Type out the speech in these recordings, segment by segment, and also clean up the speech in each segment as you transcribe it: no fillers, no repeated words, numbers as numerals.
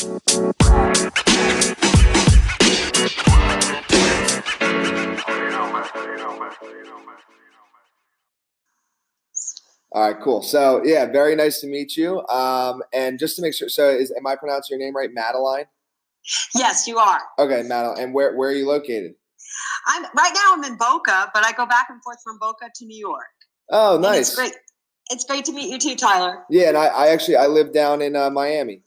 All right, cool. So yeah, very nice to meet you. And just to make sure, so am I pronouncing your name right, Madeline? Yes, you are. Okay, Madeline. And where are you located? Right now I'm in Boca, but I go back and forth from Boca to New York. Oh, And nice. it's great. It's great to meet you too, Tyler. Yeah, and I live down in Miami.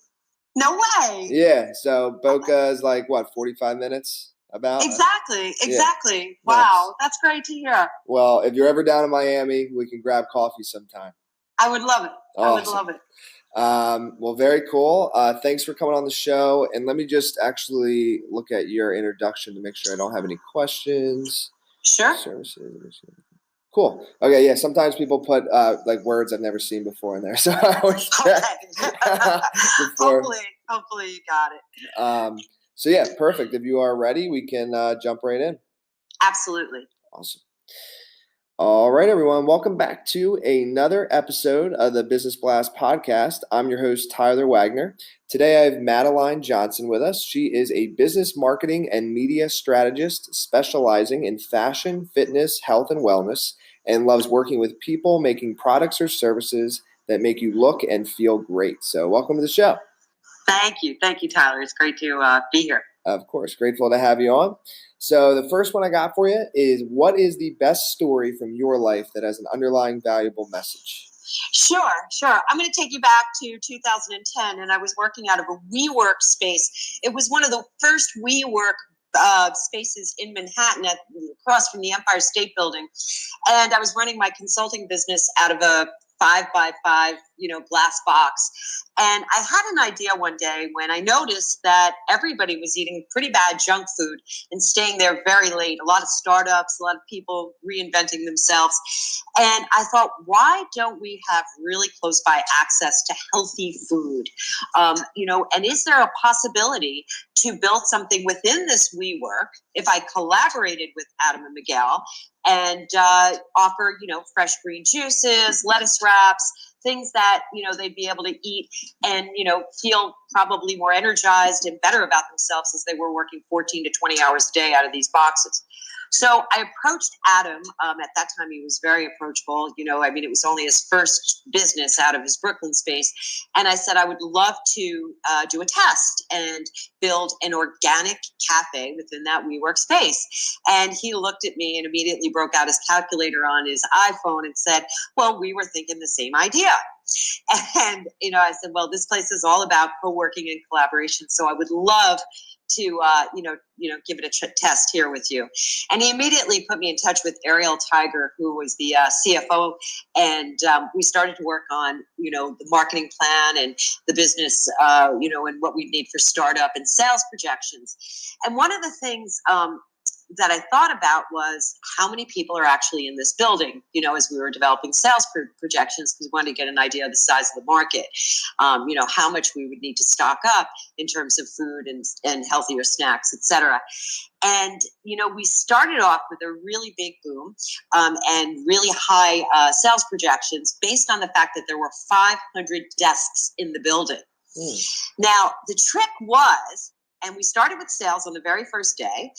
No way. Yeah, so Boca is like what, 45 minutes about? Exactly. Yeah. Wow, Nice. that's great to hear. Well, if you're ever down in Miami, we can grab coffee sometime. I would love it. Awesome. I would love it. Well, very cool. Thanks for coming on the show. And let me just actually look at your introduction to make sure I don't have any questions. Sure. Services. Cool. Okay, yeah. Sometimes people put like words I've never seen before in there, so I always check. Hopefully you got it. So yeah, perfect. If you are ready, we can jump right in. Absolutely. Awesome. All right, everyone. Welcome back to another episode of the Business Blast podcast. I'm your host, Tyler Wagner. Today, I have Madeline Johnson with us. She is a business marketing and media strategist specializing in fashion, fitness, health, and wellness, and loves working with people making products or services that make you look and feel great. So welcome to the show. Thank you, Tyler. It's great to be here. Of course. Grateful to have you on. So the first one I got for you is, what is the best story from your life that has an underlying valuable message? Sure. I'm going to take you back to 2010, and I was working out of a WeWork space. It was one of the first WeWork spaces in Manhattan across from the Empire State Building. And I was running my consulting business out of a 5x5, glass box. And I had an idea one day when I noticed that everybody was eating pretty bad junk food and staying there very late. A lot of startups, a lot of people reinventing themselves. And I thought, why don't we have really close by access to healthy food? And is there a possibility to build something within this WeWork if I collaborated with Adam and Miguel and offer, fresh green juices, lettuce wraps, things that, they'd be able to eat and, feel probably more energized and better about themselves as they were working 14 to 20 hours a day out of these boxes. So I approached Adam. At that time, he was very approachable. It was only his first business out of his Brooklyn space. And I said, I would love to do a test and build an organic cafe within that WeWork space. And he looked at me and immediately broke out his calculator on his iPhone and said, well, we were thinking the same idea. And, I said, well, this place is all about co-working and collaboration. So I would love to, give it a test here with you. And he immediately put me in touch with Ariel Tiger, who was the CFO. And we started to work on, the marketing plan and the business, and what we need for startup and sales projections. And one of the things that I thought about was how many people are actually in this building, as we were developing sales projections, because we wanted to get an idea of the size of the market, how much we would need to stock up in terms of food and healthier snacks, et cetera. And, we started off with a really big boom and really high sales projections based on the fact that there were 500 desks in the building. Now, the trick was, and we started with sales on the very first day,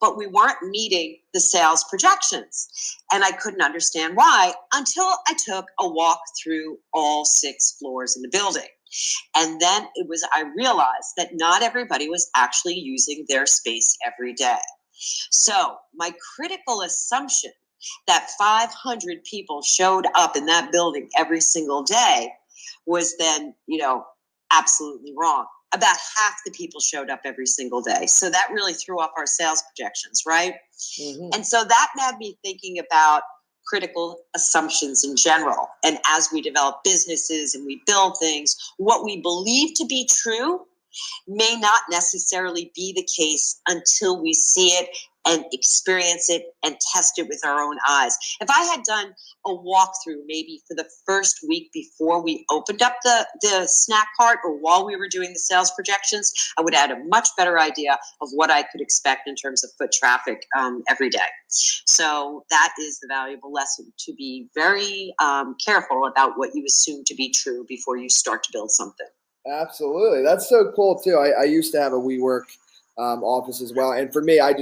but we weren't meeting the sales projections. And I couldn't understand why until I took a walk through all 6 floors in the building. And then I realized that not everybody was actually using their space every day. So my critical assumption that 500 people showed up in that building every single day was then, absolutely wrong. About half the people showed up every single day. So that really threw off our sales projections, right? Mm-hmm. And so that had me thinking about critical assumptions in general. And as we develop businesses and we build things, what we believe to be true may not necessarily be the case until we see it and experience it and test it with our own eyes. If I had done a walkthrough maybe for the first week before we opened up the snack cart or while we were doing the sales projections, I would have had a much better idea of what I could expect in terms of foot traffic every day. So that is the valuable lesson, to be very careful about what you assume to be true before you start to build something. Absolutely. That's so cool too. I used to have a WeWork office as well. And for me, I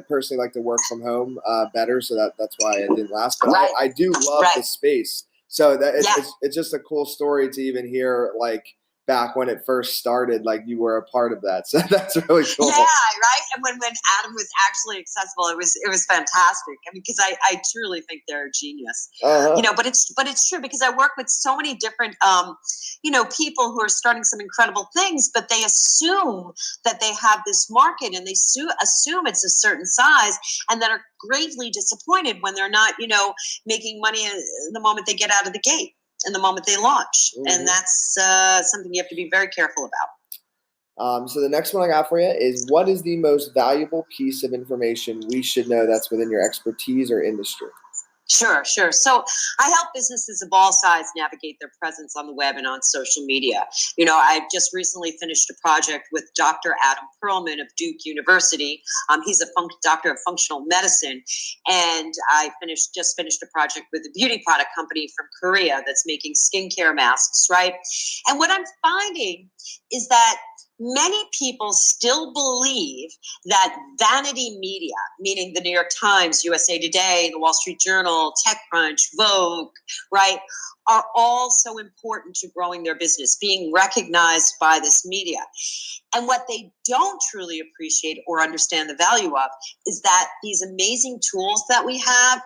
personally like to work from home better. So that's why it didn't last. But Right. I do love the space. So that Yeah. it's just a cool story to even hear, like, back when it first started, like you were a part of that. So that's really cool. Yeah, right. And when Adam was actually accessible, it was fantastic. I mean, because I truly think they're a genius. Uh-huh. You know, but it's true because I work with so many different people who are starting some incredible things, but they assume that they have this market and they assume it's a certain size, and then are gravely disappointed when they're not making money the moment they get out of the gate and the moment they launch. Mm-hmm. And that's something you have to be very careful about. So the next one I got for you is, what is the most valuable piece of information we should know that's within your expertise or industry? Sure. So I help businesses of all sizes navigate their presence on the web and on social media. I just recently finished a project with Dr. Adam Perlman of Duke University. He's a doctor of functional medicine. And I just finished a project with a beauty product company from Korea that's making skincare masks, right? And what I'm finding is that many people still believe that vanity media, meaning the New York Times, USA Today, the Wall Street Journal, TechCrunch, Vogue, right, are all so important to growing their business, being recognized by this media. And what they don't truly appreciate or understand the value of is that these amazing tools that we have,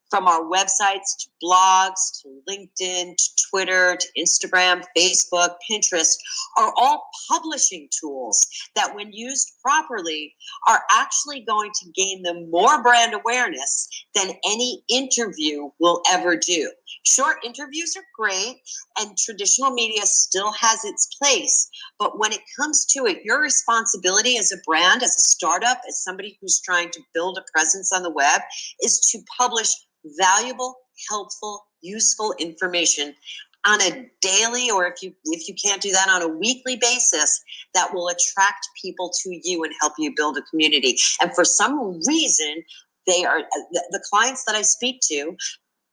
from our websites to blogs to LinkedIn to Twitter to Instagram, Facebook, Pinterest, are all publishing tools that, when used properly, are actually going to gain them more brand awareness than any interview will ever do. Short interviews are great, and traditional media still has its place. But when it comes to it, your responsibility as a brand, as a startup, as somebody who's trying to build a presence on the web, is to publish valuable, helpful, useful information on a daily, or if you can't do that, on a weekly basis, that will attract people to you and help you build a community. And for some reason, the clients that I speak to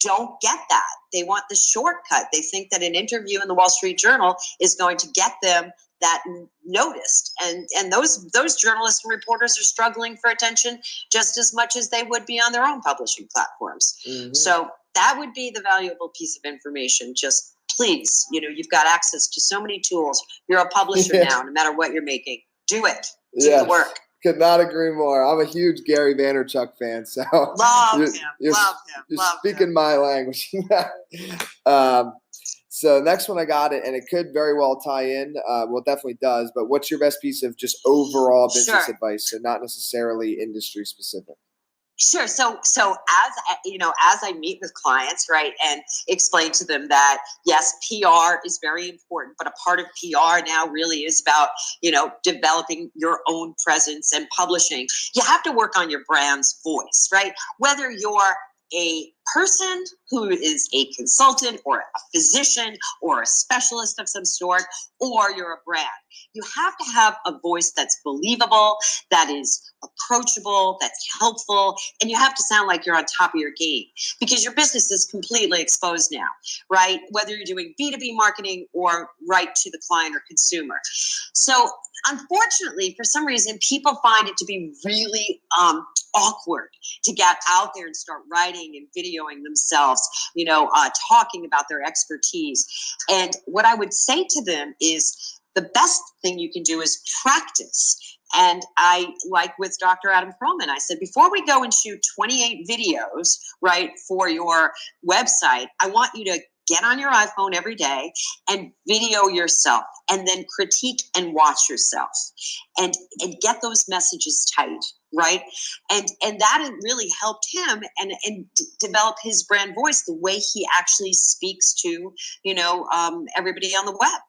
don't get that. They want the shortcut. They think that an interview in the Wall Street Journal is going to get them that noticed. And those journalists and reporters are struggling for attention just as much as they would be on their own publishing platforms. Mm-hmm. So that would be the valuable piece of information. Just please, you've got access to so many tools. You're a publisher now, no matter what you're making. Do it. Do the work. Could not agree more. I'm a huge Gary Vaynerchuk fan, so you're speaking my language. So next one I got it, and it could very well tie in. Well, it definitely does. But what's your best piece of just overall business advice, so not necessarily industry specific? Sure. So as I meet with clients, right, and explain to them that yes, PR is very important, but a part of PR now really is about, developing your own presence and publishing. You have to work on your brand's voice, right? Whether you're a person who is a consultant or a physician or a specialist of some sort, or you're a brand, you have to have a voice that's believable, that is approachable, that's helpful, and you have to sound like you're on top of your game, because your business is completely exposed now, right? Whether you're doing B2B marketing or right to the client or consumer. So unfortunately, for some reason, people find it to be really awkward to get out there and start writing and videoing themselves, talking about their expertise. And what I would say to them is, the best thing you can do is practice. And I, like with Dr. Adam Perlman, I said, before we go and shoot 28 videos, right, for your website, I want you to get on your iPhone every day and video yourself, and then critique and watch yourself, and get those messages tight, right? And that really helped him and develop his brand voice, the way he actually speaks to, everybody on the web.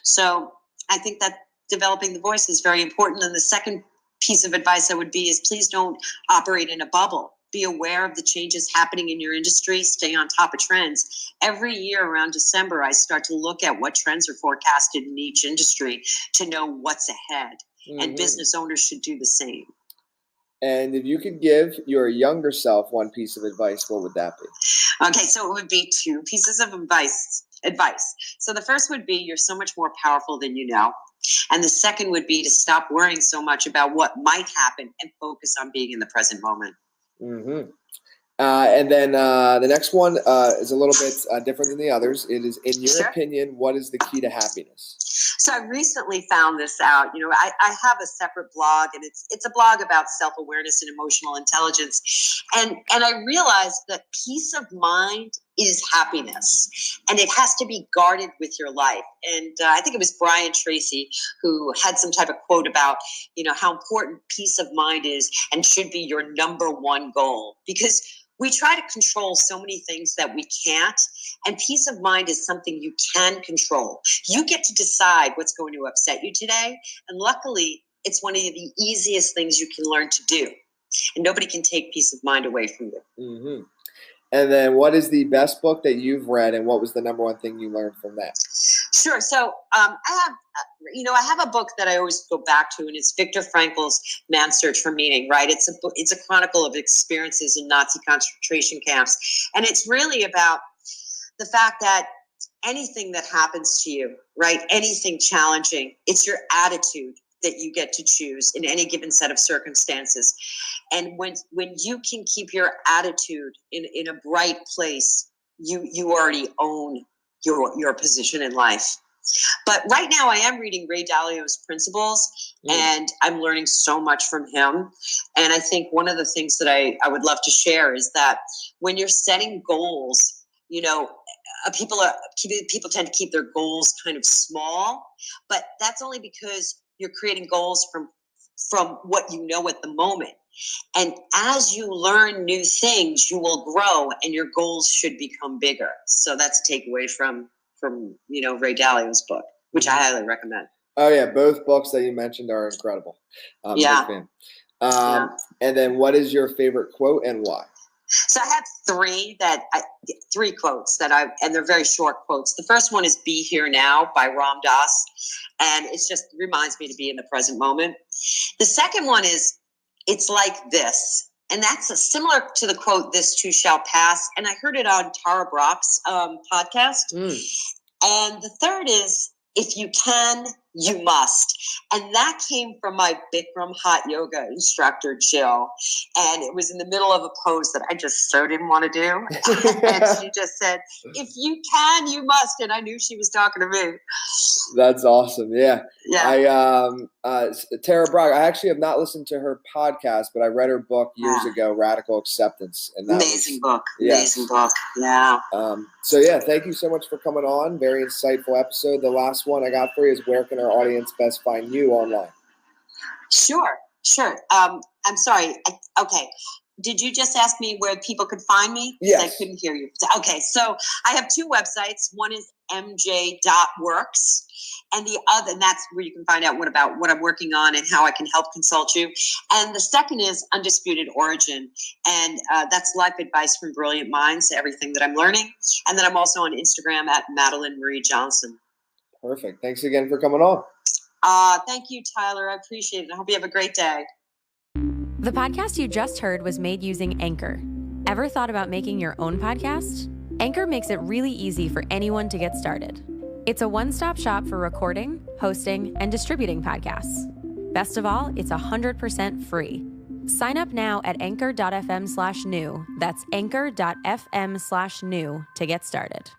So I think that developing the voice is very important. And the second piece of advice I would be is, please don't operate in a bubble. Be aware of the changes happening in your industry. Stay on top of trends. Every year around December, I start to look at what trends are forecasted in each industry to know what's ahead. Mm-hmm. And business owners should do the same. And if you could give your younger self one piece of advice, what would that be? Okay, so it would be two pieces of advice. advice. So the first would be, you're so much more powerful than you know. And the second would be to stop worrying so much about what might happen and focus on being in the present moment. Mm-hmm. And then the next one is a little bit different than the others. It is, in your opinion, what is the key to happiness? So I recently found this out. I have a separate blog, and it's a blog about self-awareness and emotional intelligence. And I realized that peace of mind is happiness, and it has to be guarded with your life. And I think it was Brian Tracy who had some type of quote about, how important peace of mind is and should be your number one goal, because we try to control so many things that we can't, and peace of mind is something you can control. You get to decide what's going to upset you today, and luckily, it's one of the easiest things you can learn to do, and nobody can take peace of mind away from you. Mm-hmm. And then what is the best book that you've read, and what was the number one thing you learned from that? Sure. So I have a book that I always go back to, and it's Viktor Frankl's Man's Search for Meaning, right? It's a chronicle of experiences in Nazi concentration camps. And it's really about the fact that anything that happens to you, right, anything challenging, it's your attitude that you get to choose in any given set of circumstances. And when you can keep your attitude in a bright place, you already own your position in life. But right now I am reading Ray Dalio's Principles, and I'm learning so much from him. And I think one of the things that I would love to share is that when you're setting goals, people tend to keep their goals kind of small, but that's only because you're creating goals from what you know at the moment. And as you learn new things, you will grow, and your goals should become bigger. So that's a takeaway from Ray Dalio's book, which I highly recommend. Oh yeah, both books that you mentioned are incredible. Yeah. Big fan. And then what is your favorite quote and why? So I have three quotes and they're very short quotes. The first one is "Be Here Now" by Ram Dass, and it just reminds me to be in the present moment. The second one is "It's like this," and that's similar to the quote "This too shall pass," and I heard it on Tara Brach's podcast. And the third is "If you can, you must." And that came from my Bikram hot yoga instructor, Jill. And it was in the middle of a pose that I just so didn't want to do. And she just said, "If you can, you must." And I knew she was talking to me. That's awesome. Yeah. Yeah. Tara Brach, I actually have not listened to her podcast, but I read her book years ago, Radical Acceptance. And Amazing book. Yeah. So yeah, thank you so much for coming on. Very insightful episode. The last one I got for you is, where can our audience best find you online? Sure. I'm sorry. Okay. Did you just ask me where people could find me? Yes. I couldn't hear you. Okay. So I have two websites. One is mj.works, and that's where you can find out what I'm working on and how I can help consult you. And the second is Undisputed Origin. And that's life advice from brilliant minds, everything that I'm learning. And then I'm also on Instagram at Madeline Marie Johnson. Perfect. Thanks again for coming on. Thank you, Tyler. I appreciate it. I hope you have a great day. The podcast you just heard was made using Anchor. Ever thought about making your own podcast? Anchor makes it really easy for anyone to get started. It's a one-stop shop for recording, hosting, and distributing podcasts. Best of all, it's 100% free. Sign up now at anchor.fm/new. That's anchor.fm/new to get started.